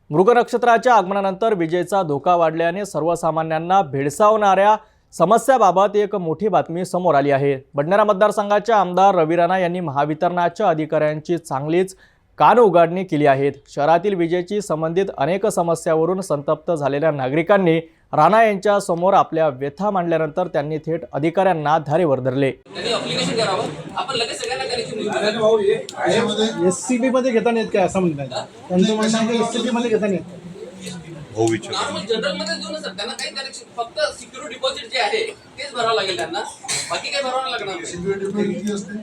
मृग नक्षत्राच्या आगमनानंतर विजेचा धोका वाढल्याने सर्वसामान्यांना भेडसावणाऱ्या समस्याबाबत एक मोठी बातमी समोर आली आहे। बडनेरा मतदारसंघाच्या आमदार रवी राणा यांनी महावितरणाच्या अधिकाऱ्यांची चांगलीच कान उघडणी केली आहे। शहरातील विजेची संबंधित अनेक समस्यावरून संतप्त झालेल्या नागरिकांनी राणा यांच्या समोर आपल्या व्यथा मांडल्यानंतर त्यांनी थेट अधिकाऱ्यांना धारेवर धरले। एससीबी मध्ये घेता नाहीत काय असं म्हणतात, त्यांचं म्हणणं आहे एससीबी मध्ये घेता नाहीत। नॉर्मल जनरल मध्ये देऊ ना सर, त्यांना काही कनेक्शन फक्त सिक्युरिटी डिपॉझिट जे आहे तेच भरावं लागेल त्यांना, बाकी काही भरावं लागणार नाही। सिक्युरिटी डिपॉझिट किती असते?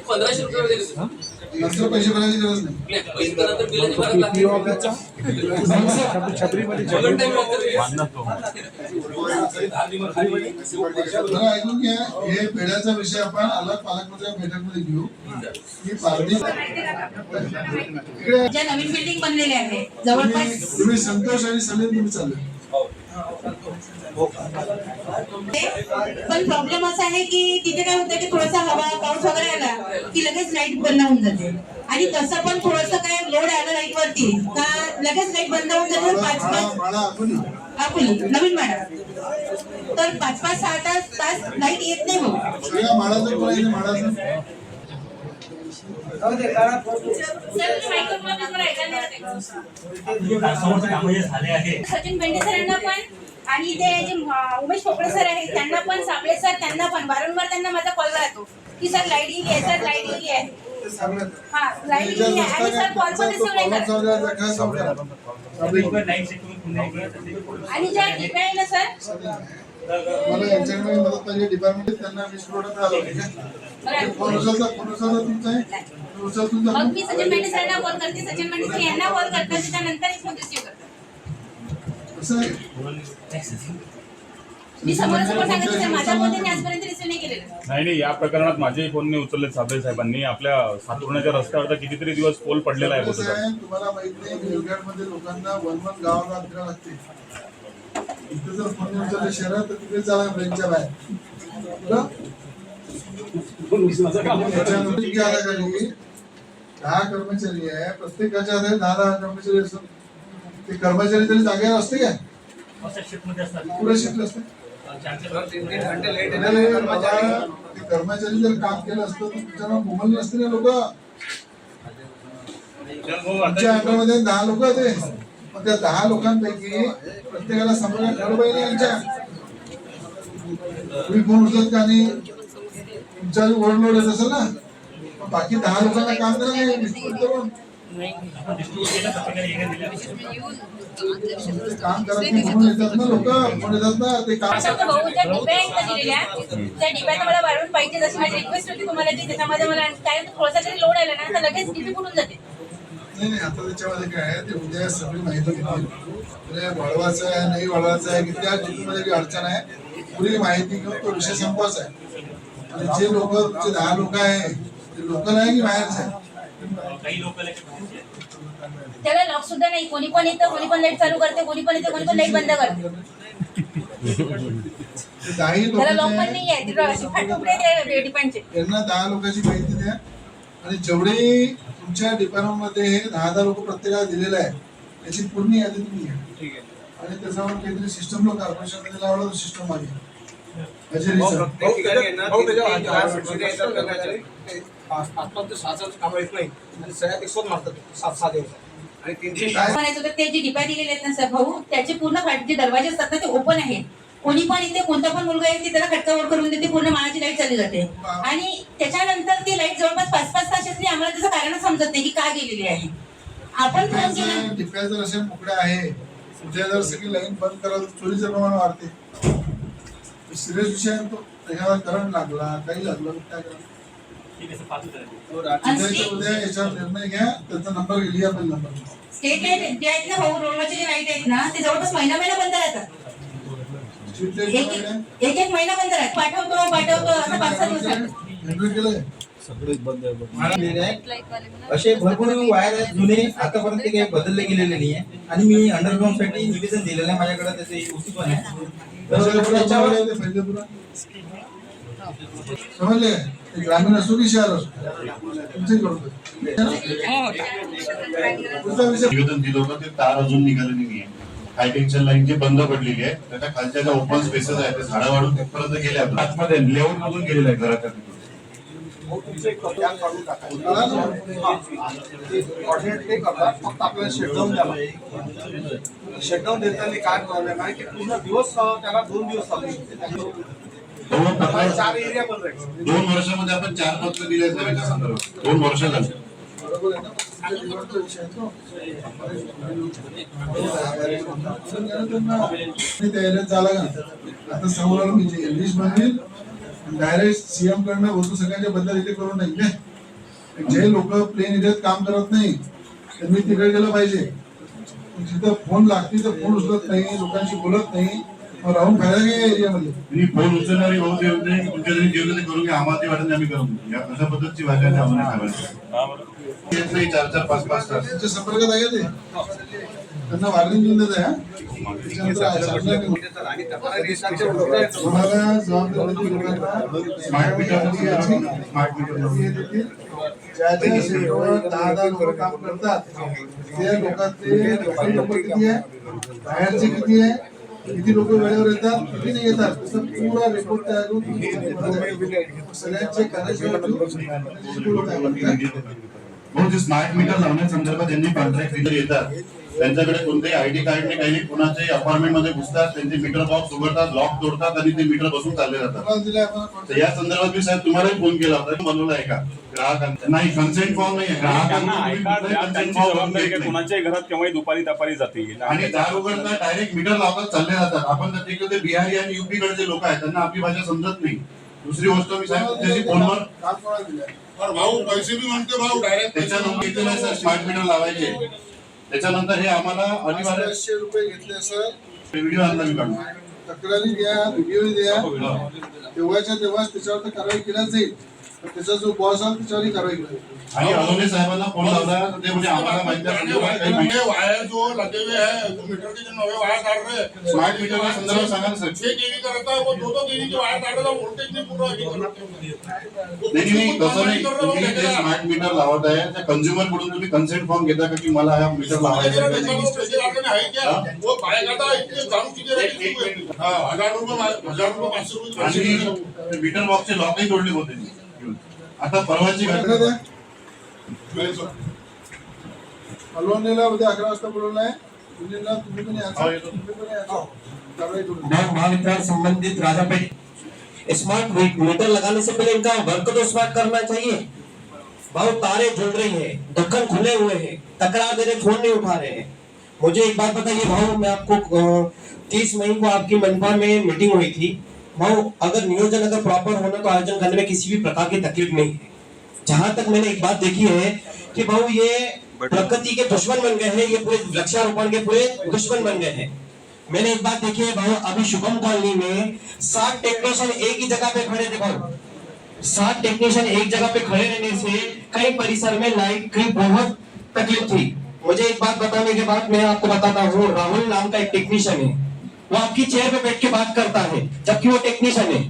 1500 रुपये वगैरे देतो। नंतर पैसे भरायची गरज नाही। पैसे नंतर बिलाची भरायला लागते। छत्रीमध्ये ऐकून घ्या, हे पेढ्याचा विषय आपण अलग पालकमंत्र्यांच्या बैठकीमध्ये घेऊ। ही पार्टी ज्या नवीन बिल्डिंग बनलेल्या आहे जवळपास तुम्ही संतोष आणि सलीम तुम्ही चालले। पण प्रॉब्लेम असा आहे की तिथे काय होतं की थोडासा हवा पाऊस वगैरे आला की लगेच लाईट बंद होऊन जाते, आणि तसं पण थोडंसं काय लोड आलं लाईट वरती का लगेच लाईट बंद होऊन जाते। 5-5 आपण नवीन माळा तर 5-5 6 तास लाईट येत नाही। मग सगळ्या माळाचं कोण माळाचं सचिन बेंडे सरांना पण आणि ते जे उमेश पोकळे सर आहेत त्यांना पण, साबळे सर त्यांना पण वारंवार त्यांना माझा कॉल राहतो की सर लाईट येईल आहे, सर लाईट येईल आहे। हा लाईट येईल आहे आणि सर कॉल पण रिसीव्ह नाही करत। आणि ज्या डिपे आहे ना सर, मला यांच्याकडे मदत पाहिजे डिपार्टमेंट, त्यांना वीज पुरवठा आला आहे। फोन उचलता तुमचा आहे, उचल तुमचा। मग मी सचिन बेंडे सरांना कॉल करते, सचिन बेंडे सर यांना कॉल करतात, त्याच्यानंतर फोन रिसीव्ह करतात। मी समोरासमोर सांगितलं सर, माझा फोन त्यांनी आजपर्यंत रिसीव्ह नाही केलेला। नाही, या प्रकरणात माझेही फोन नाही उचलले साबळे साहेबांनी। आपल्या सातुर्ण्याच्या रस्त्यावर तर कितीतरी दिवस पोल पडलेला आहे। तुम्हाला माहित नाही, मध्ये लोकांना वन गावाला फिरावं लागते। इथे जर फोन उचलले शहरात तर तिथे चाला ब्रेकच्या बाहेर। याच्यामध्ये 10 कर्मचारी आहे, प्रत्येकाच्या हातात 10 कर्मचारी असतात। ते कर्मचारी तरी जागेवर असते काय? पुढे शिफ्ट असते। कर्मचारी जर काम केलं असतं तर तुमच्या मोबाईल नसते ना लोक। तुमच्या अंगामध्ये 10 लोक होते, मग त्या 10 लोकांपैकी प्रत्येकाला संपर्क ठेवलं पाहिजे यांच्या। तुम्ही फोन उचलत का नाही? तुमच्या ओव्हरलोड येत असेल ना, बाकी 10 लोकांना काम करा नाही काम करत नाही म्हणून येतात ना लोक, म्हणून येतात ना ते काम। त्या डिब्यात मला वाढवून पाहिजे, जशी माझी रिक्वेस्ट होती तुम्हाला की त्याच्यामध्ये मला काय थोडासा जरी लोड आला ना तर लगेच डिबी फुटून जाते। नाही, आता त्याच्यामध्ये काय आहे, ते उद्या सगळी माहिती घेतील, वळवायचं आहे नाही वळवायचं आहे, किती डिब्यूमध्ये काही अडचण आहे, पुरी माहिती घेऊन तो विषय संपवायचा आहे। आणि जे लोक 10 लोक आहे ते लोकल आहे की बाहेरचे आहे? त्याला लॉक सुद्धा नाही, कोणी पण येतं, कोणी पण लाईट चालू करते, कोणी पण येते, कोणी पण लाईट बंद करते। त्याला लॉक पण नाही आहे, त्यांना 10 लोकांची माहिती द्या, आणि जेवढे तुमच्या डिपार्टमेंट मध्ये हे 10 लोक प्रत्येकाला दिलेलं आहे त्याची पूर्ण यादी तुम्ही घ्या। आणि त्याच्यावर काहीतरी सिस्टम लोक कॉर्पोरेशन मध्ये लावलं तर सिस्टम आहे। ते जे डिपा दिलेले आहेत ना सर भाऊ, त्याचे पूर्ण जे दरवाजे असतात ना ते ओपन आहेत। कोणी पण इथे कोणता पण मुलगा येते त्याला खटकावर करून देते, पूर्ण माळाची लाईट चालली जाते। आणि त्याच्यानंतर ती लाईट जवळपास 5-5 तास असली, आम्हाला त्याचं कारण समजत नाही की का गेलेली आहे। आपण फोन केला, डिप्या जर असे मुकड्या आहे, उद्या जर सगळी लाईन बंद कराल चोरीचं प्रमाण वाढते। सिरियस विषय आहे तो, त्याच्यावर करंट लागला काही लागलं काय करा। उद्या याच्यावर निर्णय घ्या, त्याचा नंबर लिहा पण नंबर। स्टेट लाईट जे आहेत ना भाऊ, रोडवरचे जे लाईट आहेत ना ते जवळपास महिना बंद राहतात। एक महिना बंद राहतात, पाठवतो असं 5-6 दिवस सगळेच बंद आहे। असे भरपूर वायर आहेत जुने, आतापर्यंत काही बदलले गेलेले नाही आहे। आणि मी अंडरग्राऊंड साठी निवेदन दिलेलं आहे, माझ्याकडे त्याचे ओसी पण आहे। समजले, ग्रामीण असो की शहर असो तुमचे करतो। पुढचा विषय निवेदन दिलं होतं ते तार अजून निघालेली नाहीये. हाय टेन्शन लाईन जी बंद पडलेली आहे त्याच्या खालच्या ज्या ओपन स्पेसेस आहेत ते झाडं वाढून तिथपर्यंत गेले आहेत. आतमध्ये लेआउट मधून गेलेलं आहे घराच्या तिथून. फक्त आपल्याला शटडाऊन द्यावा. शटडाऊन देताना काय प्रॉब्लेम आहे की पूर्ण दिवस त्याला 2 दिवस चालू 4 एरिया बंद आहे. 2 वर्षामध्ये आपण 4 पत्र दिले आहेत त्याच्या संदर्भात. 2 वर्ष झाली. बरोबर आहे ना? शेवटचा विषय आहे तो. तयारीत झाला का आता समोर मी इंग्लिश बनवेल डायरेक्ट सीएम कडनं होतो सगळ्यांच्या बदला इथे करून नाही. जे लोक प्लेन एरियात काम करत नाही त्यांनी तिकडे गेलं पाहिजे. जिथं फोन लागते तर फोन उचलत नाही, लोकांशी बोलत नाही, मग राहून फायदा काय या एरियामध्ये. तुम्ही फोन उचलणारी भाऊ ते होते तुमच्या जरी जेवढे ते करून घ्या आम्हाला ते वाटत आम्ही करून घेऊ. या अशा पद्धतीची भाषा आहे आम्हाला सांगायची. येत नाही 4-4, 5-5 तास त्यांच्या संपर्कात आहे ते त्यांना वॉर्निंग देऊन देत आहे. तुम्हाला जबाबदारी स्मार्ट मीटर स्मार्ट मीटर ज्या ज्या सेक्टरवर 10 लोक काम करतात त्या लोकांचे लोक किती आहे, बाहेरचे किती आहे, किती लोक वेळेवर येतात, किती नाही येतात, तसं पूर्ण रिपोर्ट तयार करून सगळ्यांचे हो जे स्मार्ट मीटर लावण्यासंदर्भात त्यांनी कॉन्ट्रॅक्ट दिले येतात त्यांच्याकडे कोणतेही आयडी कार्ड नाही काही नाही. कुणाच्याही अपार्टमेंट मध्ये घुसतात त्यांचे मीटर बॉक्स उघडतात, लॉक तोडतात आणि ते मीटर बसून चालले जातात. तर या संदर्भात मी साहेब तुम्हालाही फोन केला होता. बनवला आहे का ग्राहकांना? नाही, कन्सेंट फॉर्म नाही ग्राहकांना. कोणाच्याही घरात केव्हाही दुपारी तपारी जाते आणि दार उघडतात डायरेक्ट मीटर लावतात चालले जातात. आपण तर तिकडे बिहारी आणि युपी कडचे लोक आहेत त्यांना आपली भाषा समजत नाही. दुसरी गोष्ट मी साहेब त्याची फोनवर भाऊ पैसे बी म्हणते भाऊ डायरेक्ट त्याच्यानंतर इथे नाही सर स्मार्ट मीटर लावायचे. त्याच्यानंतर हे आम्हाला अनिवार्य 500 रुपये घेतले सर. व्हिडिओ आणला मी काढून. तक्रारी द्या, व्हिडिओ द्या, तेव्हाच्या तेव्हाच त्याच्यावर कारवाई केल्या जाईल. त्याचा जो बॉस आहे त्याच्यावरही कारवाई केली जाईल. आणि अलोने साहेबांना फोन लावला तर ते म्हणजे आम्हाला माहिती आहे वायर जो लगे हुए हैं जो मीटर के जो नवे वायर डाल रहे हैं स्मार्ट मीटरच्या संदर्भात सांगा ना सर. 6 केवी का रहता है वो 2-2 केवी के वायर डाल रहा है वोल्टेज नहीं पूरा अभी नाही तसं नाही. तुम्ही जे स्मार्ट मीटर लावत आहे त्या कंझ्युमर कडून तुम्ही कन्सेंट फॉर्म घेता का की मला हा मीटर लावायचा है क्या वो पाएगा था इतने दारू की रेट हां 1000 रुपये 500 रुपये आणि मीटर बॉक्सचे लॉकही तोडले होते. आता परवाची घटना द्या. अलोनेला उद्या 11 वाजता बोलवलं आहे. तुम्ही पण यायचं. कारवाई करू. महावितरण संबंधित राजापेठ स्मार्ट मीटर लगाने से पहले इनका वर्क तो स्मार्ट करना चाहिए. बहुत तारे जुड़ रही है, ढक्कन खुले हुए हैं, तकरार दे रहे, फोन नहीं उठा रहे हैं. मुझे एक बात बताइए भाऊ, मैं आपको 30 मई को आपकी मनपा में मीटिंग हुई थी भाऊ. अगर नियोजन अगर प्रॉपर होना तो आयोजन करने में किसी भी प्रकार की तकलीफ नहीं है. जहां तक मैंने एक बात देखी है कि भाऊ ये प्रकृति के दुश्मन बन गए हैं, ये पूरे वृक्षारोपण के पूरे दुश्मन बन गए हैं. मैंने एक बात देखी है भाऊ, अभी शुभम कॉलोनी में 60 टेक्नीशियन एक ही जगह पे खड़े थे भाऊ. 60 टेक्नीशियन एक जगह पे खड़े रहने से कई परिसर में लाइट की बहुत तकलीफ थी. मुझे एक बात बताने के बाद मैं आपको बताता हूँ, राहुल नाम का एक टेक्नीशियन है, वो आपकी चेयर पे बैठ के बात करता है जबकि वो टेक्नीशियन है.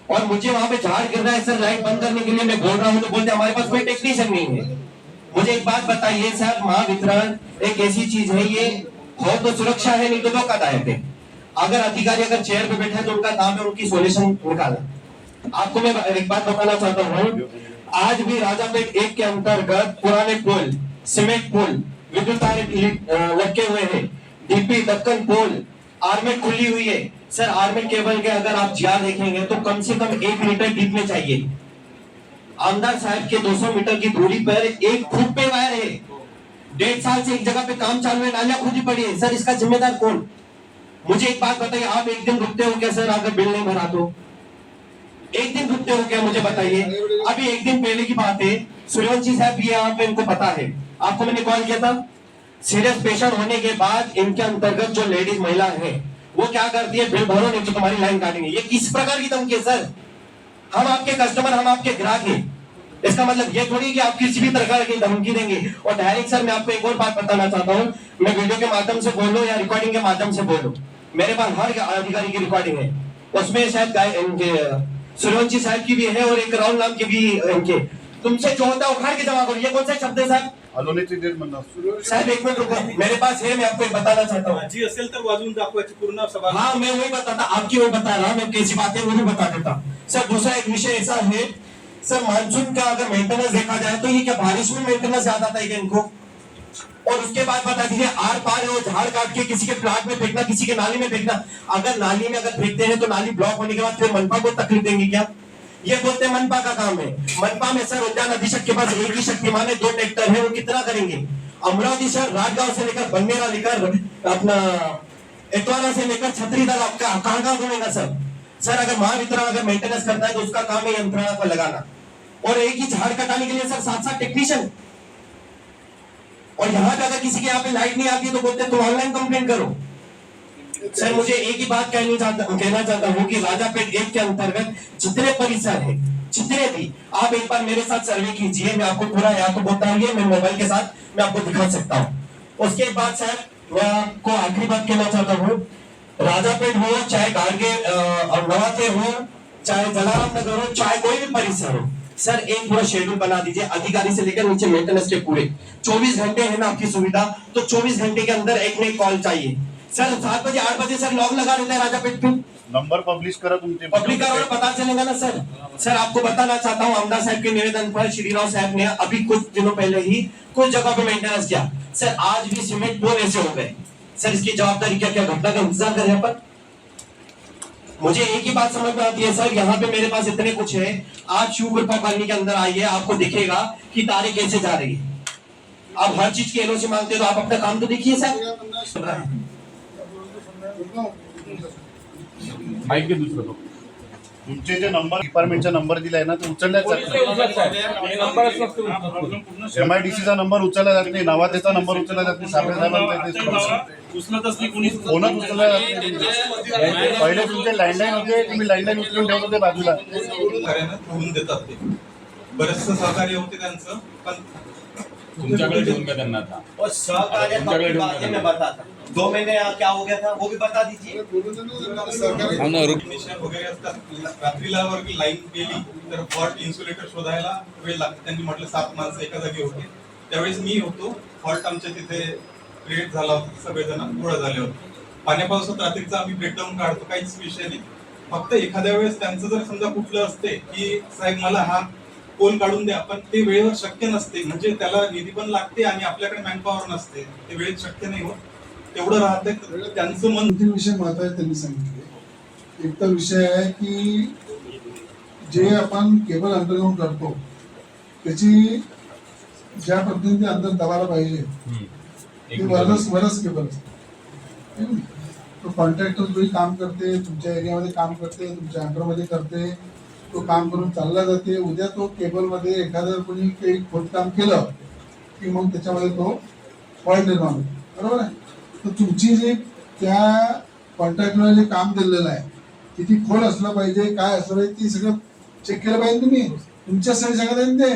और मुझे वहां पे झाड़ गिर रहा है सर लाइट बंद करने के लिए, मैं बोल रहा हूँ तो बोलते हमारे पास कोई टेक्नीशियन नहीं है. मुझे एक बात बताइए सर, महावितरण एक ऐसी चीज है, ये हो तो सुरक्षा है नहीं तो धोखादायक है. अगर अधिकारी अगर चेयर पे बैठे तो उनका काम है उनकी सोल्यूशन निकालना. आपको मैं एक बात बताना चाहता हूँ, आज भी राजापेठ 1 के अंतर्गत पुराने पोल, सीमेंट पोल, विद्युत तार लटके हुए हैं, डीपी दक्कन पोल, आर्मेट खुली हुई है सर. आर्मेट केबल के अगर आप जिया देखेंगे तो कम से कम 1 मीटर डीप में चाहिए. आमदार साहब के 200 मीटर की दूरी पर 1 फुट पे वायर है. 1.5 साल से एक जगह पे काम चालू है, नालियां खुदी पड़ी है सर. इसका जिम्मेदार कौन? मुझे एक बात बताइए, आप एक दिन रुकते हो क्या सर अगर बिल नहीं भरा तो? एक दिन रुकते हो क्या मुझे बताइए. अभी एक दिन पहले की बात है, सूर्यवंशी साहब ये यहाँ पे इनको पता है, आपको मैंने कॉल किया था. सीरियस पेशेंट होने के बाद इनके अंतर्गत जो लेडीज महिला है वो क्या करती है, बिल भरो नहीं तो तुम्हारी लाइन काटेंगे. ये किस प्रकार की धमकी है सर? हम आपके कस्टमर, हम आपके ग्राहक हैं. इसका मतलब ये थोड़ी कि आप किसी भी प्रकार की धमकी देंगे. और डायरेक्ट सर मैं आपको एक और बात बताना चाहता हूँ, मैं वीडियो के माध्यम से बोलूं या रिकॉर्डिंग के माध्यम से बोलूं, मेरे पास हर अधिकारी की रिकॉर्डिंग है. उसमें शायद इनके सूर्यवंशी साहब की भी है और एक राहुल नाम की भी इनके. तुमसे जो होता है उखाड़ के जमा करो, ये कौन सा शब्द है साहब? अलोनीची तेच म्हणणं साहब एक मिनट रुको, मेरे पास है, मैं आपको एक बताना चाहता हूँ। जी असेल तर वाजवून दाखवायची पूर्ण सभा। हाँ मैं वही बताता, आपकी वो बता रहा, मैं कैसी बात है वो भी बता देता। सर दूसरा एक विषय ऐसा है सर, मानसून का अगर मेंटेनेंस देखा जाए तो ये क्या बारिश में मेंटेनेंस ज्यादा आता है क्या इनको? और उसके बाद बता दीजिए, आर पार है वो झाड़ काट के किसी के प्लाट में फेंकना, किसी के नाली में फेंकना। अगर नाली में अगर फेंकते हैं तो नाली ब्लॉक होने के बाद फिर मनपा को तकलीफ देंगे क्या? ये बोलते हैं मनपा का काम है। मनपा में सर उद्यान अधीक्षक के पास एक ही शक्तिमान है, 2 ट्रैक्टर है, वो कितना करेंगे? अमरावती शहर राजगांव से लेकर बन्नेरा लेकर अपना एतवारा से लेकर छतरी तक आपका कहाँ घूमेगा सर? सर अगर महावितरण अगर मेंटेनेंस करता है तो उसका काम है यंत्रणा को लगाना, और एक ही झाड़ कटाने के लिए सर 7-7 टेक्नीशियन। और यहाँ पे अगर किसी के यहाँ पे लाइट नहीं आती तो बोलते हैं तुम ऑनलाइन कंप्लेंट करो। सर मुझे एक ही बात कहना चाहता हूँ कि राजापेट 1 के अंतर्गत जितने परिसर है, जितने भी, आप एक बार मेरे साथ सर्वे कीजिए, मैं आपको पूरा यहाँ तो बताइए, मैं मोबाइल के साथ मैं आपको दिखा सकता हूँ। उसके बाद सर मैं आपको आखिरी बात कहना चाहता हूँ, राजापेट हो चाहे गाड़गे नवाते हो, चाहे जलाराम नगर हो, चाहे कोई भी परिसर हो, सर एक पूरा शेड्यूल बना दीजिए, अधिकारी से लेकर नीचे मेंटेनेंस के पूरे 24 घंटे है ना आपकी सुविधा, तो 24 घंटे के अंदर एक नई कॉल चाहिए। सर 7 बजे 8 बजे सर लॉग लगा देते हैं राजापेट पे, नंबर पब्लिश करा तुमचे, पब्लिक का पता चलेगा ना सर। सर आपको बताना चाहता हूँ, आमदार साहब के निवेदन पर श्रीराव साहब ने अभी कुछ दिनों पहले ही कुछ जगह पे मेंटेनेंस किया। सर आज भी सीमेंट पोल ऐसे हो गए, सर इसकी जवाबदारी क्या क्या घटना का इंतजार कर रहे पर? मुझे एक ही बात समझ में आती है सर, यहाँ पे मेरे पास इतने कुछ है, आप शिव कृपा कॉलोनी के अंदर आइए, आपको दिखेगा कि तारीख कैसे जा रही है। आप हर चीज की एलओसी मांगते हो तो आप अपना काम तो देखिए सर। माइक के दुसरं तो तुमचे जे नंबर डिपार्टमेंटचा नंबर दिलाय ना तो उचलला MIDCचा नंबर उचलला जात नाही, नवातेचा नंबर उचलला जात नाही, साबळे साहेबांचा उचलतच नाही कोणी। फोनच उचलला जात नाही। पहिले तुमचे लँडलाईन होते, तुम्ही लँडलाईन उचलून ठेवत होते बाजूला, ठेवून देतात ते, बरेचसं सहकार्य होते त्यांचं, पण तुमच्याकडे ठेवून का त्यांना आता? और सहकार्य में बताता 2 महीने क्या हो गया था वो भी बता दीजिए। टेक्निशियन वगैरे असतात, रात्रीला वर लाईन गेली तर फॉल्ट इन्सुलेटर शोधायला वेळ लागतो। त्यांनी म्हटलं 7 माणसं एका जागी होते, त्यावेळेस मी होतो, फॉल्ट आमच्या तिथे क्रिएट झाला होता, सगळेजण गोळा झाले होते। पाण्या पावसात रात्रीचा आम्ही ब्रेकडाऊन काढतो, काहीच विषय नाही, फक्त एखाद्या वेळेस त्यांचं जर समजा कुठलं असते की साहेब मला हा पोल काढून द्या, पण ते वेळेवर शक्य नसते, म्हणजे त्याला निधी पण लागते आणि आपल्याकडे मॅनपॉवर नसते, ते वेळेत शक्य नाही होत, तेवढं राहतंय त्यांचं मन। 2 विषय महत्वाचे त्यांनी सांगितले। एक तर विषय आहे की जे आपण केबल अंडरग्राउंड करतो त्याची ज्या पद्धतीने अंदर दबायला पाहिजे ते वरच केबल असते। तो कॉन्ट्रॅक्टर जो काम करते, तुमच्या एरियामध्ये काम करते, तुमच्या अंडरमध्ये करते, तो काम करून चालला जाते, उद्या तो केबलमध्ये एखादं कोणी काही खोदकाम केलं की मग त्याच्यामध्ये तो फॉल्ट निर्माण होतो, बरोबर आहे? तर तुमची जे त्या कॉन्ट्रॅक्टरला जे काम दिलेलं आहे किती खोल असलं पाहिजे, काय असलं पाहिजे, ते सगळं चेक केलं पाहिजे तुम्ही, तुमच्यासाठी सांगत आहे ते,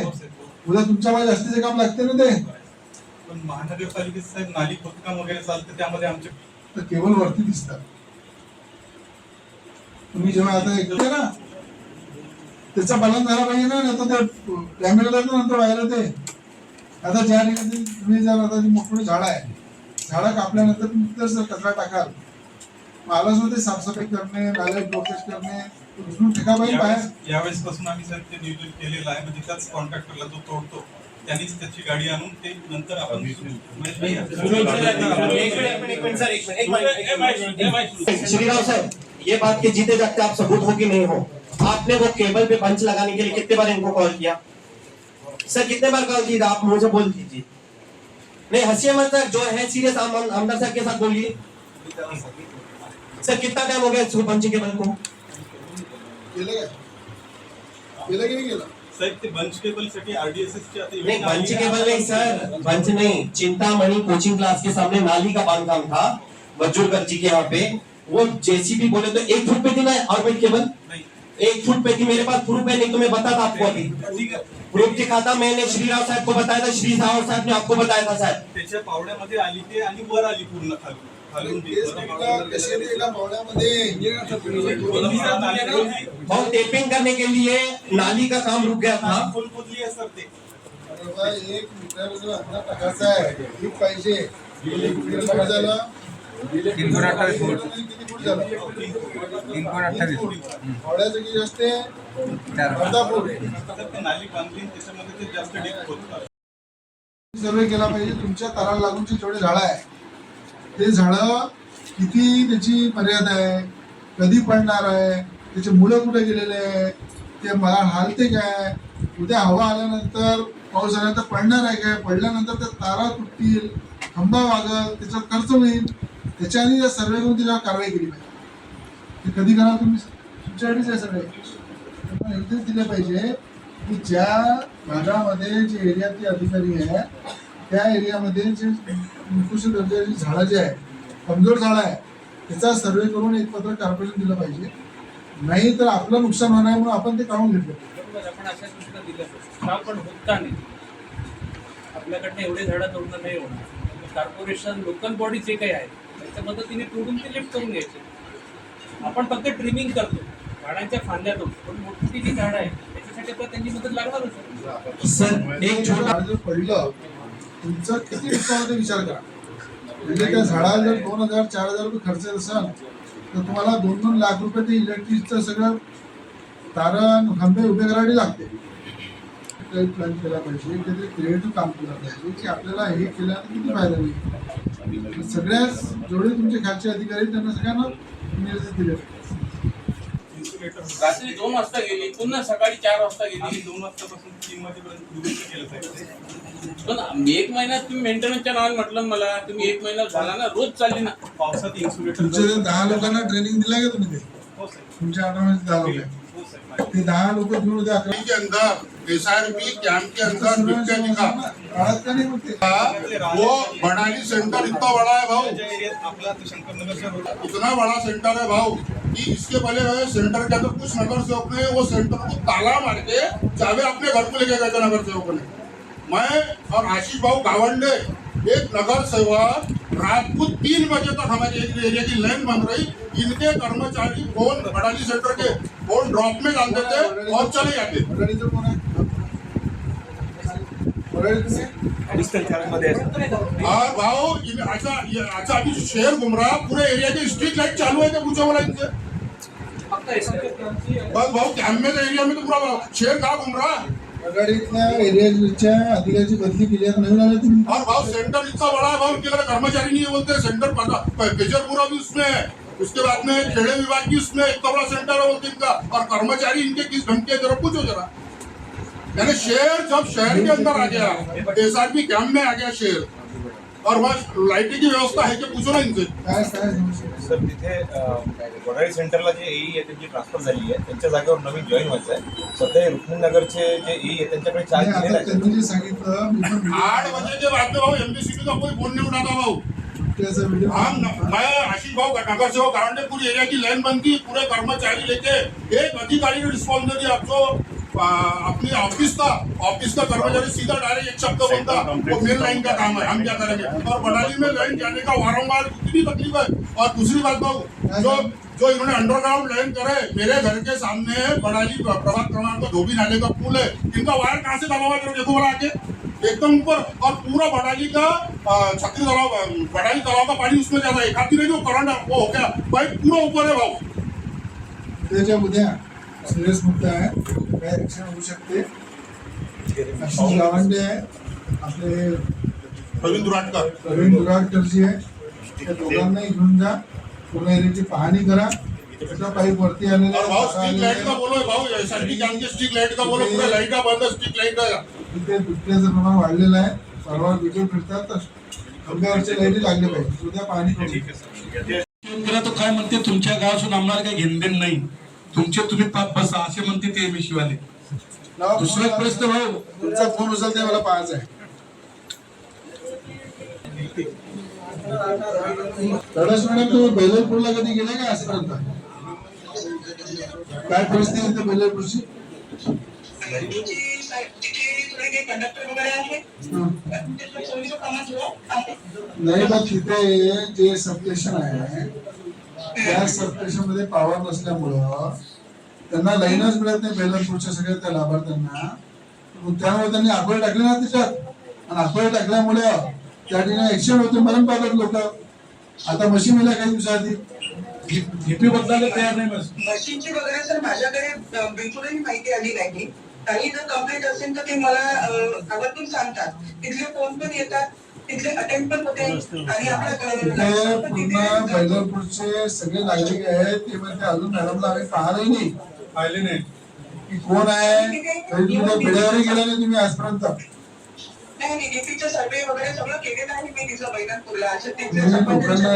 उद्या तुमच्यामध्ये जास्तीचे काम लागते ना ते। पण महानगरपालिकेत साहेब नाली खोदकाम वगैरे चालतं, त्यामध्ये आमचे तर केबल वरती दिसतात। तुम्ही जेव्हा आता ऐकते ना त्याचा बॅलन्स झाला पाहिजे ना, नाही तर ते डॅमेज होतं नंतर व्हायला ते। आता ज्या ठिकाणी तुम्ही जर आता मोठी झाडं आहे, झाडं कापल्यानंतर तुम्ही जर कचरा टाकाल, मला सुद्धा ते साफसफाई करणे, नाले प्रोसेस करणे, उचलून ठेका पाहिजे बाहेर। यावेळेस पासून आम्ही साहेब ते नियोजन केलेलं आहे, म्हणजे त्याच कॉन्ट्रॅक्टरला जो तोडतो त्यांनीच त्याची गाडी आणून ते नंतर आपण श्रीराव साहब, ये बात के जीते जागते आप सबूत हो कि नहीं हो, आपने वो केबल पे पंच लगाने के लिए कितने बार इनको कॉल किया? सर कितने बार कॉल किया? आप मुझे बोल दीजिए, नहीं हंसिए मत सर, जो है सीरियस आमदार साहब के साथ बोलिए। सर कितना टाइम हो गया इसको पंच केबल को? केलं की नाही केलं? साहेब ते बंच केबल साठी RDSS चे आता नहीं बंच केबल नहीं सर, बंच नहीं, चिंतामणि कोचिंग क्लास के सामने नाली का बांधकाम था वजूरकर जी के यहाँ पे, वो जेसीबी बोले तो 1 फुट पे थी ना ऑर्बिट केबल, 1 फुट पे थी, मेरे पास प्रूफ है, नहीं तो मैं बताता आपको अभी, प्रूफ दिखाता, मैंने श्रीराव साहब को बताया था, श्रीराव साहब ने आपको बताया था साहब। त्याच्या पावड्यामध्ये आली ते आणि वर आली पूर्ण खाली, खालून बी भाऊ टेपिंग करने के लिए नाली का काम रुक गया था। फुल पुतली आहे सर ते. एक मीटर जो अंदर टाकायचा आहे ठीक पाहिजे. किती फूट झालं? 328 फूट. किती फूट झालं? 328 फूट. हवड्याचं किती असते? अर्धा फूट. तर ते नाली बांधली त्याच्यामध्ये ते जास्त डीप होतं. सर्वे केला पाहिजे. तुमच्या ताराला लागूनची जेवढे झाडं आहे ते झाडं किती त्याची मर्यादा आहे, कधी पडणार आहे, त्याचे मुळं कुठे गेलेले आहे, ते मला हालते काय, उद्या हवा आल्यानंतर पाऊस आल्यानंतर पडणार आहे काय, पडल्यानंतर त्या तारा तुटतील, खंबा वागल, त्याचा खर्च होईल. त्याच्याने जर सर्वे करून त्याच्यावर कारवाई केली पाहिजे. ते कधी करा तुम्ही? तुमच्याकडेच आहे सर्वे. पण इथेच दिले पाहिजे की ज्या भागामध्ये जे एरियातले अधिकारी आहे त्या एरियामध्ये जे निकृष्ट दर्जाची झाडं जे आहे, कमजोर झाडं आहे, त्याचा सर्वे करून एक पत्र कॉर्पोरेशन दिलं पाहिजे. नाही तर आपलं नुकसान होणार म्हणून आपण ते काढून घेतलं. आपण अशा सूचना दिल्या पण होत का नाही. आपल्याकडनं एवढे झाडं तोडणं नाही होणार. कॉर्पोरेशन लोकल बॉडी जे काही आहे त्याच्या मदतीने तोडून ते लिफ्ट करून घ्यायचे. आपण फक्त ट्रिमिंग करतो, झाडांच्या फांद्या तोडतो, पण मोठी जी झाडं आहे त्याच्यासाठी आपल्याला त्यांची मदत लागणारच. सर एक छोटा झाड जर पडलं तुमचं किती नुकसान होतं विचार करा. म्हणजे त्या झाडाला जर 2,000-4,000 रुपये खर्च असेल तर तुम्हाला 2-2 लाख रुपये ते इलेक्ट्रिकचं सगळं तारण खंबे उभे करावे लागते. प्लॅन केला पाहिजे, काहीतरी क्रिएटिव्ह काम केलं पाहिजे की आपल्याला हे केल्यानं किती फायदा होईल. सगळ्याच जेवढे तुमचे खालचे अधिकारी आहेत त्यांना सगळ्यांना निर्देश दिले पाहिजे. रात्री 2 वाजता गेली, पुन्हा सकाळी 4 वाजता गेली. 2 वाजतापासून 3 वाजेपर्यंत दुरुस्त केलं पाहिजे. पण एक महिन्यात तुम्ही मेंटेनन्सच्या नावाने म्हटलं मला, तुम्ही 1 महिना झाला ना, रोज चालली ना. पावसात इन्सुलेटर. तुमचे 10 लोकांना ट्रेनिंग दिला का तुम्ही? ते हो साहेब. तुमच्या आठवड्यात 10 लोक आहेत. हो साहेब. ते 10 लोक घेऊन उद्या के अंदर SRP कैंप के अंदर विज्ञानी का काळात का नाही होते? वो बनाली सेंटर इतना बड़ा है भाऊ, ज्या एरियात आपला तो शंकरनगरच्या रोड इतना बड़ा सेंटर है भाऊ कि इसके पहले सेंटर के अंदर कुछ नगर सेवक ने वो सेंटर को ताला मार के चाबी अपने घर को लेके गए थे नगर सेवकों ने. मैं और आशीष भाऊ गावंडे, एक नगर सेवक, रात को 3 बजे तक हमारे एरिया की लाइन बंद रही. इनके कर्मचारी फोन बड़ाली सेंटर के फोन ड्रॉप में डालते थे और चले जाते. मंडळीचं कोण आहे? मंडळीचं और भाऊ अच्छा अभी शहर घूम रहा, पूरे एरिया की स्ट्रीट लाइट चालू है क्या? पूछो बोला इनसे. बस भाऊ कैंप में एरिया में तो पूरा शहर कहाँ घूम रहा. मंडळीतल्या एरियाच्या अधिकाऱ्याची बदली केली आहे. नवीन आले तुम्ही. और भाव सेंटर इतना बड़ा है भाव, उनके अगर कर्मचारी नहीं है बोलते. सेंटर पेजरपुरा भी उसमें है, उसके बाद में खेड़े विभाग भी उसमें इतना बड़ा सेंटर है बोलते इनका. और कर्मचारी इनके किस ढंग के जरा पूछो जरा. यानी शहर जब शहर के अंदर आ गया, SRP कैंप में आ गया शहर, और वहाँ लाइटिंग की व्यवस्था है क्या? पूछो ना इनसे. काय समस्या? सर तिथे वडाळी सेंटरला जे एई आहे त्यांची ट्रान्सफर झाली आहे, त्यांच्या जागेवर नवीन जॉईन व्हायचं आहे. सध्या रुक्मिणीनगरचे जे एई आहे त्यांच्याकडे चार्ज नाही, दिलेला आता आहे. त्यांनी जे सांगितलं मी पण 8 बजे के बाद में भाव MDCP का कोई फोन नहीं उठाता भाऊ. त्याचा व्हिडिओ मैं आशीष भाव नगर सेवक गारंटे पूरी एरिया की लाइन बंद की, पूरे कर्मचारी लेके एक अधिकारी ने रिस्पॉन्स नहीं दिया. जो अपनी ऑफिस का कर्मचारी सीधा डायरेक्ट एक शब्द बोलता, वो मेन लाइन का काम है, हम क्या करेंगे. और बड़ाली में लाइन जाने का वारंवार कितनी तकलीफ है. और दूसरी बात भाऊ, जो इन्होंने अंडरग्राउंड लाइन करे, मेरे घर के सामने बड़ाली प्रभात क्रमांक धोबी नाले का पुल है, इनका वायर कहाँ से दबा हुआ है देखो बड़ा आके एकदम ऊपर. और पूरा बड़ाली का छत्री तालाब, बड़ाली तालाब का पानी उसमें जाता है. खाती नहीं जो करंट वो हो गया पाइप पूरा ऊपर है भाऊ. त्याच्या उद्या सिरियस मुद्दा आहे, काय ऍक्शन होऊ शकते. आशिष गावंडे आहे, आपले प्रवीण दुराटकर, प्रवीण दुराडकरजी आहे, त्या दोघांनाही घेऊन जा, पूर्ण एरियाची पाहणी करा. त्याचा पाईप वरती आलेला और भाऊ आहे, स्ट्रीट लाइट का बोलो भाऊ, SRP कैंप के स्ट्रीट लाइट का बोलो, पूरा लाइट का बंद, स्ट्रीट लाइट का. तिथे बिबट्याचं प्रमाण वाढलेलं आहे. सर्वात बिबटे फिरतात तर खंब्यावरच्या लाईटी लागले पाहिजे. उद्या पाहणी करू. शेतकऱ्या तो काय म्हणते, तुमच्या गावातून आम्हाला काही घेणदेण नाही, तुमचे तुम्ही पाप बसा असे म्हणते ते MSC वाले. दुसरा एक प्रश्न भाऊ, तुमचा फोन उचलते मला पाहायचा आहे. तडस मॅडम तुम्ही बेलरपूरला कधी गेले का आजपर्यंत? काय परिस्थिती आहे बेलरपूरची? कंडक्टर वगैरे आहे सोयीचं कामाचं आहे. नाही पण तिथे जे सबस्टेशन आहे त्या सबस्टेशन मध्ये पॉवर नसल्यामुळं त्यांना लाईनच मिळत नाही बेलरपूरच्या सगळ्या त्या लाभार्थ्यांना. मग त्यामुळे त्यांनी आकडे टाकले ना त्याच्यात, आणि आकडे टाकल्यामुळे त्या ठिकाणी ऍक्सिडेंट होते, मरण पावतात लोक. आता मशीन मिळाल्या काही दिवसाआधी डीपी बदलायला तयार नाही बस. मशीनची वगैरे सर माझ्याकडे बिलकुलही माहिती आली नाही. काही जर कंप्लेंट असेल तर ते मला आवर्जून सांगतात. तिथले फोन पण येतात, तिथले अटेंड पण होते. आणि आपल्या पूर्ण बेलरपूरचे सगळे नागरिक आहेत ते म्हणते अजून मॅडमला आम्ही पाहिलंही नाही, पाहिले नाही की कोण आहे. तरी तुम्ही बेड्यावरही गेला नाही तुम्ही आजपर्यंत. नाही डीपीचं सर्वे वगैरे सगळं केलेलं आहे मी तिथं बैनापूरला. असं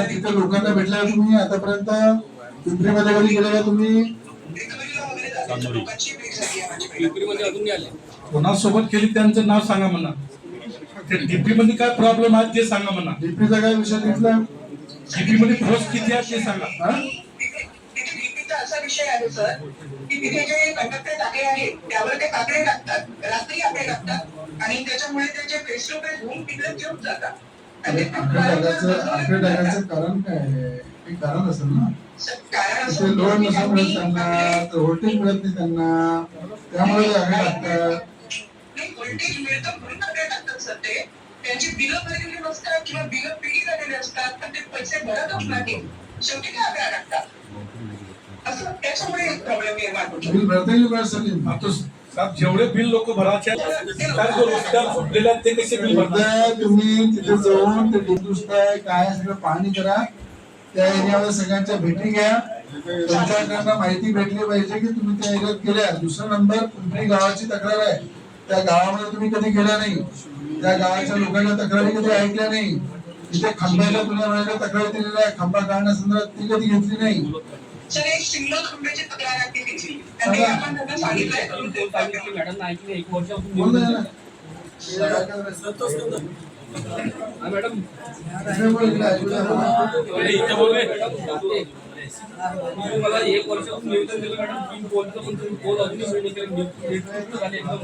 तिथे लोकांना भेटल्या तुम्ही आतापर्यंत? पिंपरीमध्ये कधी गेले का तुम्ही? लोकांची भेट झाली आहे माझी. पिंपरीमध्ये अजून नाही आले. कोणासोबत केली त्यांचं नाव सांगा म्हणा. ते डीपी मध्ये काय प्रॉब्लेम आहे ते सांगा म्हणा. डीपीचा काय विषय तिथला? डीपी मध्ये पोस्ट किती आहे ते सांगा. तिथे डीपीचा असा विषय आहे सर की तिथे जे कंडक्टर टाके आहेत त्यावर ते काकडे टाकतात, रात्री आकडे टाकतात. आणि त्याच्यामुळे त्याचे फेस टू फेस होऊन तिकडे घेऊन जातात. आकडे टाकायचं कारण काय आहे? हे कारण असेल ना. कारण तिथे लोड नसेल मिळत त्यांना, तर व्होल्टेज मिळत नाही त्यांना, त्यामुळे ते आकडे टाकतात. व्होल्टेज मिळतं म्हणून आकडे टाकतात सर. ते त्यांची बिलं भरलेली नसतात किंवा बिलं पिढी झालेली असतात, पण ते पैसे भरतच नाही. शेवटी ते आकडे टाकतात. असं त्याच्यामुळे प्रॉब्लेम निर्माण होतो. बिल भरता येईल बरं सलीम. आता साहेब जेवढे बिल लोक भरायचे काय जो रस्त्यावर फुटलेले आहेत ते कसे बिल भरतात? उद्या तुम्ही तिथे जाऊन ते दुरुस्ताय काय सगळं पाहणी करा. त्या एरियामध्ये सगळ्यांच्या भेटी घ्या. त्यांच्याकडनं माहिती भेटली पाहिजे की तुम्ही त्या एरियात गेल्या. दुसरा नंबर पिंपरी गावाची तक्रार आहे. त्या गावामध्ये तुम्ही कधी गेला नाही, त्या गावाच्या लोकांच्या तक्रारी कधी ऐकल्या नाही. तिथे खांब्याला तुला म्हणायला तक्रार दिलेल्या आहे, खांबा काढण्यासंदर्भात ती कधी घेतली नाही. सर एक सिंगल खंब्याची तक्रार आहे तिची. आणि आपण त्यांना सांगितलंय मॅडम ऐकली 1 वर्षापासून बोल ना याला. मॅडम इकडे बोल, इकडे ऐकू द्या मला. मला 1 वर्षापासून निवेदन दिलं मॅडम. 3 पोलचं पण तुम्ही पोल अजूनही वेळ केलं झाले एकदम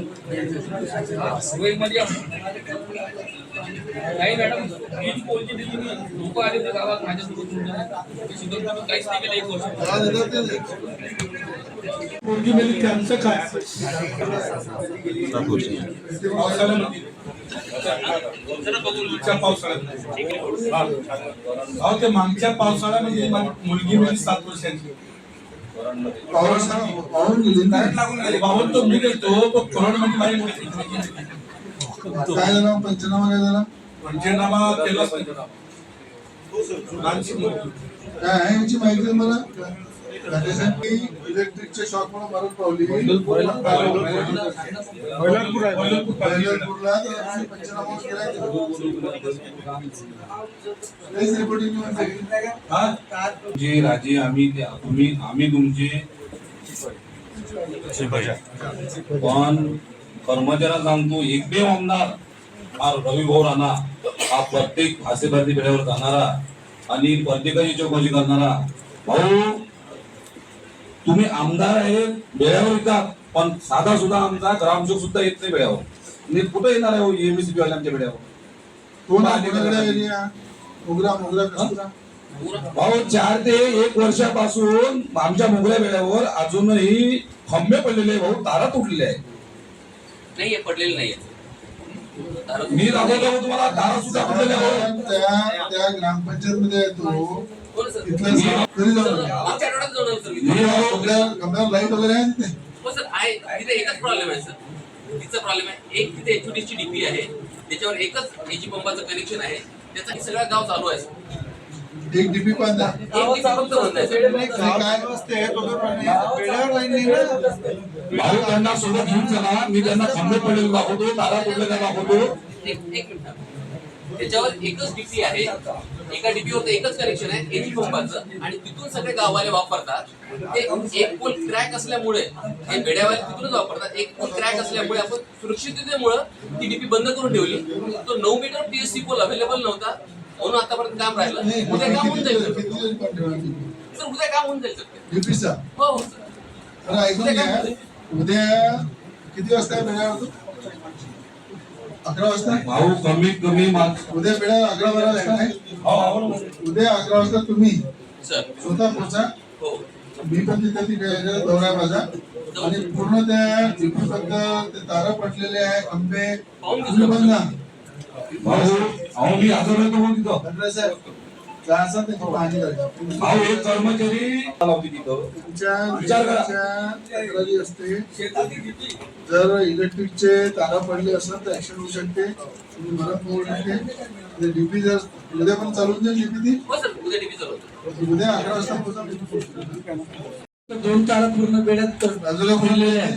नाही मॅडम. 3 पोलची दिली मी. लोक आले होते गावात माझ्यासोबत काहीच नाही केलं 1 वर्ष. मुलगी मेली त्यांचं काय? ते मागच्या पावसाळ्यामध्ये मुलगी मेली 7 वर्षांची. पाहून गेली ना. पाहून तो मी गेलो कोरोनामध्ये माझी मुलगी काय झालं? पंचनामा काय झाला? पंचनामा केलाच नाही. काय आहे याची माहिती आहे मला? इलेक्ट्रिकच्या शॉक म्हणून मरण पावली पंचनामा केलाय. जे राजे आम्ही तुमचे पण कर्मचाऱ्यांना सांगतो एक बी आमदार हा रवी भाऊ राणा हा प्रत्येक फासेभरती बेड्यावर जाणारा आणि प्रत्येकाची चौकशी करणारा भाऊ. तुम्ही आमदार आहे बेड्यावर येतात, पण साधा सुद्धा आमचा ग्रामसेवक सुद्धा येत नाही बेड्यावर. कुठे येणार आहे एमएससीबी वाल्यांच्या बेड्यावर? कोण मोगरा मोगरा भाऊ 4 ते 1 वर्षापासून आमच्या मोगऱ्या बेड्यावर अजूनही खंबे पडलेले भाऊ, तारा तुटलेल्या आहेत. नाहीये, पडलेलं नाहीये. मी दाखवतो तुम्हाला तारा सुद्धा तुटलेल्या भाऊ. त्या ग्रामपंचायत मध्ये येतो कोण सर? तिथलं तरी जाऊ मागच्या आठवड्यात जाऊन आलो सर मी. कमऱ्यावर लाईट वगैरे आहे तिथे? हो सर आहे. तिथे एकच प्रॉब्लेम आहे सर. तिचा प्रॉब्लेम आहे. एक तिथे HOD ची डीपी आहे, त्याच्यावर एकच एजी पंपाचं कनेक्शन आहे. त्याचा सगळं गाव चालू आहे सर. एक डीपी बांधा. एक DP फक्त बंद आहे सर. भाऊ त्यांना सोबत घेऊन चला. मी त्यांना खंबे पडलेले दाखवतो, तारा तुटलेल्या दाखवतो. एक मिनिट. त्याच्यावर एकच डीपी आहे. एका डीपीवर एकच कनेक्शन आहे एजी पंपाचं, आणि तिथून सगळे गाववाले वापरतात. ते एक पोल क्रॅक असल्यामुळे हे बेड्यावाले तिथूनच वापरतात. एक पोल क्रॅक असल्यामुळे आपण सुरक्षिततेमुळे ती डीपी बंद करून ठेवली. तो 9 मीटर PSC पोल अवेलेबल नव्हता, म्हणून आतापर्यंत काम राहिलं. उद्या काम होऊन जाईल सर. उद्या काम होऊन जाईल सर डीपीचा. हो सर. ऐकून घ्या, उद्या किती वाजता बेड्यावर? 11 वाजता भाऊ कमीत कमी उद्या बेडा 11-12 वाजता आहे. उद्या 11 वाजता तुम्ही सर स्वतः पोहोचा. हो मी पण तिथे दौरा आहे माझा आणि पूर्ण त्या डीपी फक्त ते तारा पडलेले आहे आंबे तुम्ही बघा. भाऊ अहो मी हजर होतो मग तिथं खंडरे साहेब जायचं त्याची पाहणी करायची. भाऊ एक कर्मचारी लावते तिथं तुमच्या विचार करा. तक्रारी असते जर इलेक्ट्रिकचे तारा पडले असेल तर ऍक्शन होऊ शकते. तुम्ही मदत होऊ शकते. डीपी जर उद्या पण चालून जाईल डीपी ती हो सर उद्या डीपी चालू होतं. उद्या 11 वाजता पोहोचा. 2 तारा पूर्ण बेड्यात बाजूला बोललेले आहे.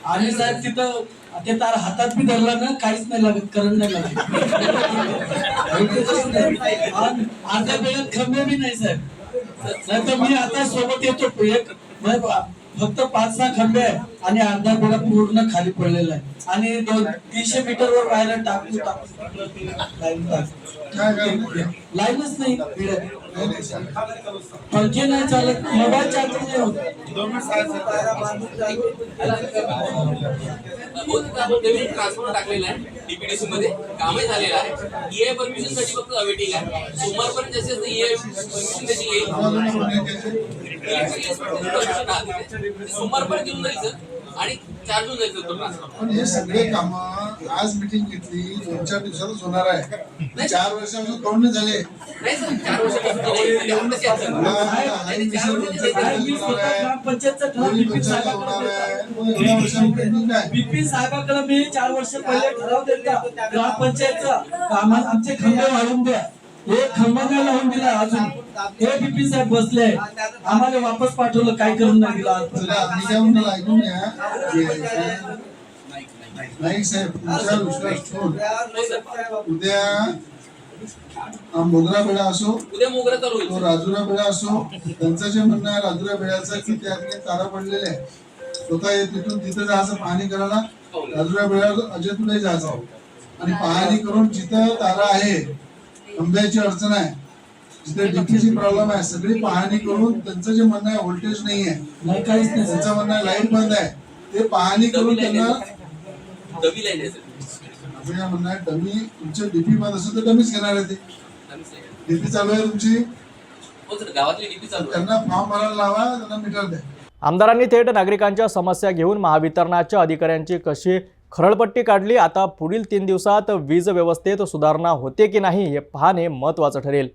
आणि साहेब तिथं ते तार हातात बी धरला ना काहीच नाही लागत, करंट नाही लागत. आणि अर्ध्या बेड्यात खंबे बी नाही साहेब. नाही तर मी आता सोबत येतो एक फक्त 5-6 खंबे आहे आणि अर्धा बेडा पूर्ण खाली पडलेला आहे आणि 300 मीटरवर वायर टाकून लाईनच नाही बेड्यात. पंखे नाही चालत, मोबाईल चार्जिंग नाही होत. ट्रान्सफर टाकलेला आहे डीपीडीसी मध्ये कामही झालेलं आहे. ईए परमिशन साठी फक्त अवेटिंग आहे. सोमवारपर्यंत जास्तीत जास्त ईए परमिशन त्याची येईल. सोमवारपर्यंत येऊन जायचं आणि चार्जून जायचं तो ट्रान्सफर. पण हे सगळे काम आज मीटिंग घेतली 2-4 दिवसातच होणार आहे. 4 वर्षापासून कोण नाही झाले. नाही सर 4 वर्षापासून आत्ताच यायचं. बिपिन साहेबांकडे मी 4 वर्ष पहिले ठराव दिला ग्रामपंचायतचा कामात आमचे खंबे वाढवून द्या. हे खंबा नाही लावून दिला अजून. हे बिपिन साहेब बसले आम्हाला वापस पाठवलं, काय करून नाही दिला. ऐकून घ्या नाईक साहेब तुमच्या विश्वास ठेवून उद्या मोगरा बेडा असो उद्या मोगरा चालू होईल. तो राजुरा बेडा असो त्यांचं जे म्हणणं आहे राजुरा बेड्याचं की त्यातले तारा पडलेले आहे स्वतः तिथून तिथं जायचं पाहणी करायला. राजुरा बेड्यावर अजय तुला जायचं आणि पाहणी करून जिथं तारा आहे आंब्याची अडचण आहे जिथे डीपीची प्रॉब्लेम आहे सगळी पाहणी करून त्यांचं जे म्हणणं आहे व्होल्टेज नाही आहे काहीच नाही त्यांचं म्हणणं आहे लाईट बंद आहे ते पाहणी करून त्यांना डबी लाईन आहे सर. आपल्या म्हणणं आहे डमी तुमचे डीपी बंद असेल तर डमीच घेणार आहे ते. डीपी चालू आहे तुमची हो सर गावातली डीपी चालू आहे. त्यांना फॉर्म भरायला लावा त्यांना मीटर द्या. आमदारांनी थेट नागरिकांच्या समस्या घेऊन महावितरणाच्या अधिकाऱ्यांची कशी खरळपट्टी काढली. आता पुढील 3 दिवसात वीज व्यवस्थेत सुधारणा होते की नाही हे पाहणे महत्त्वाचं ठरेल.